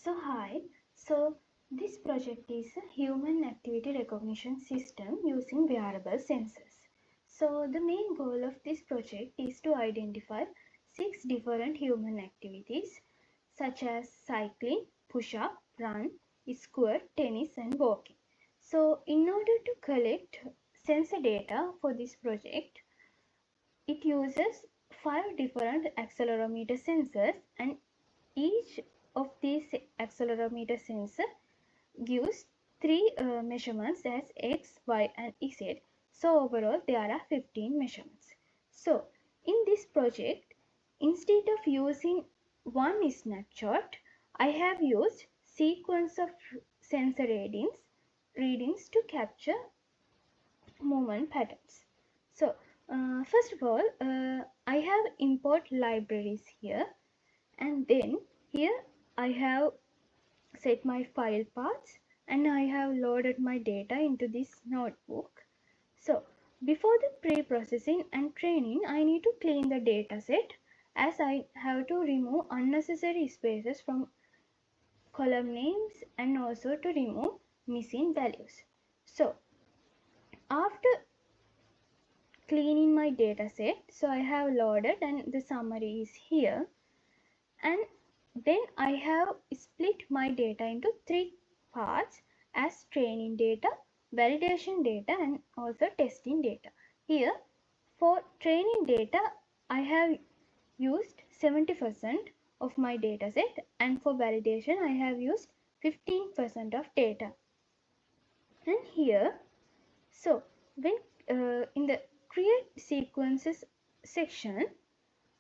Hi. This project is a human activity recognition system using wearable sensors. The main goal of this project is to identify 6 different human activities such as cycling, push-up, run, squat, tennis and walking. In order to collect sensor data for this project, it uses 5 different accelerometer sensors, and each of these accelerometer sensor gives three measurements as X, Y and Z. So overall there are 15 measurements. So in this project, instead of using one snapshot, I have used sequence of sensor readings to capture movement patterns. So first of all, I have import libraries here, and then here I have set my file paths and I have loaded my data into this notebook. So before the pre-processing and training, I need to clean the data set, as I have to remove unnecessary spaces from column names and also to remove missing values. So after cleaning my data set, so I have loaded and the summary is here, and then I have split my data into 3 parts as training data, validation data and also testing data. Here for training data, I have used 70% of my data set, and for validation I have used 15% of data. And here, so when in the create sequences section,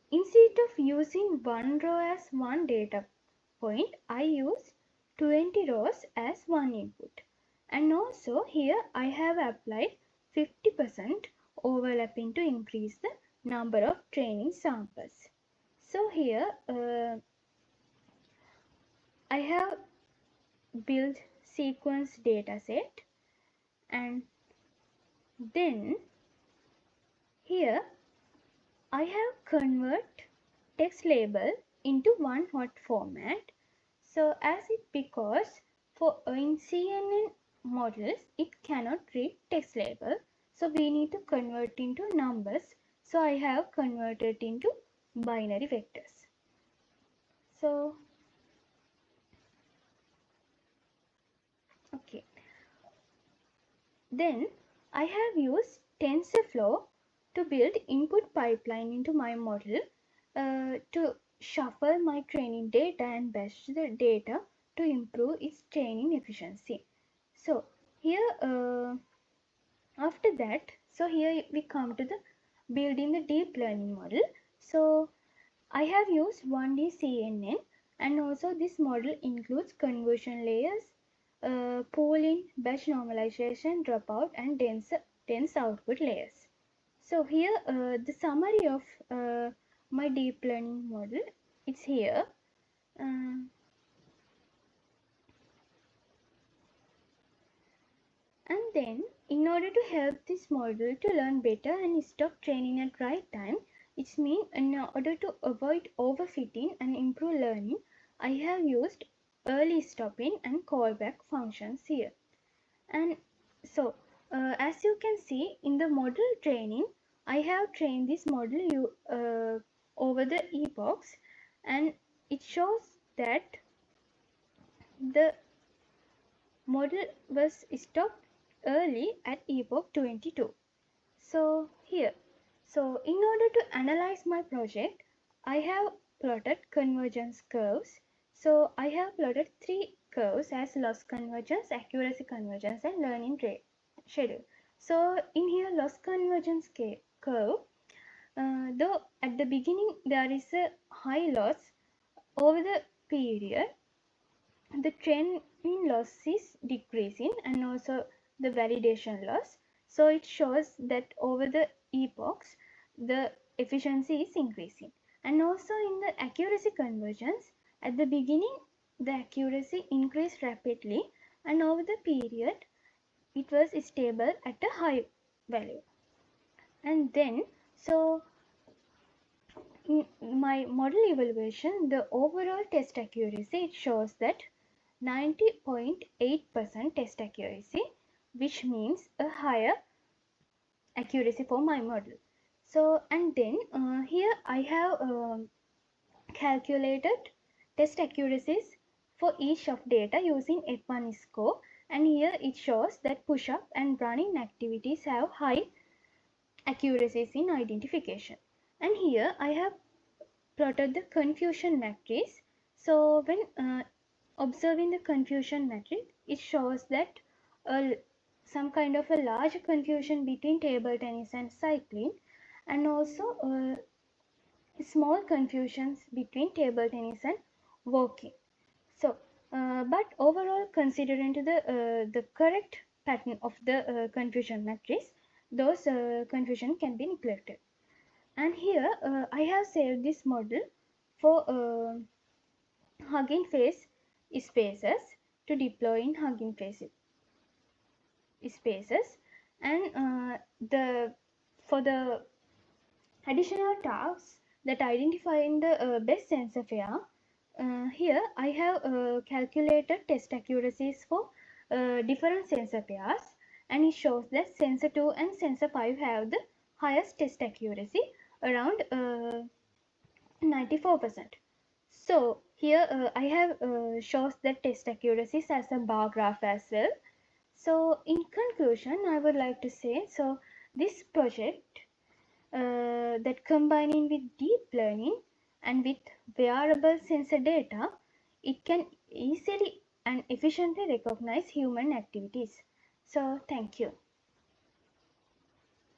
instead of using one row as one data point, I use 20 rows as one input. And also here I have applied 50% overlapping to increase the number of training samples. So here I have built sequence dataset, and then here I have convert text label into one hot format. So as it, because for in CNN models it cannot read text label, so we need to convert into numbers. So I have converted into binary vectors. So okay, then I have used TensorFlow to build input pipeline into my model to shuffle my training data and batch the data to improve its training efficiency. So here after that, so here we come to the building the deep learning model. So I have used 1D CNN, and also this model includes conversion layers, pooling, batch normalization, dropout and dense output layers. So here the summary of my deep learning model, it's here. And then in order to help this model to learn better and stop training at right time, it means in order to avoid overfitting and improve learning, I have used early stopping and callback functions here. And so as you can see in the model training, I have trained this model over the epochs, and it shows that the model was stopped early at epoch 22. So here, so in order to analyze my project, I have plotted convergence curves. So I have plotted 3 curves as loss convergence, accuracy convergence and learning rate schedule. So in here loss convergence curve, though at the beginning there is a high loss, over the period the trend in loss is decreasing and also the validation loss. So it shows that over the epochs the efficiency is increasing. And also in the accuracy convergence, at the beginning the accuracy increased rapidly, and over the period it was stable at a high value. And then so In my model evaluation, the overall test accuracy, it shows that 90.8% test accuracy, which means a higher accuracy for my model. So, and then here I have calculated test accuracies for each of data using F1 score, and here it shows that push-up and running activities have high accuracies in identification. And here I have plotted the confusion matrix. So when observing the confusion matrix, it shows that some kind of a large confusion between table tennis and cycling, and also small confusions between table tennis and walking. So, but overall, considering to the correct pattern of the confusion matrix, those confusion can be neglected. And here I have saved this model for Hugging Face spaces to deploy in Hugging Face spaces, and the for the additional tasks that identifying the best sensor pair. Here I have calculated test accuracies for different sensor pairs, and it shows that sensor 2 and sensor 5 have the highest test accuracy, around 94%. So here I have shows that test accuracies as a bar graph as well. So in conclusion, I would like to say, so this project that combining with deep learning and with wearable sensor data, it can easily and efficiently recognize human activities. So thank you.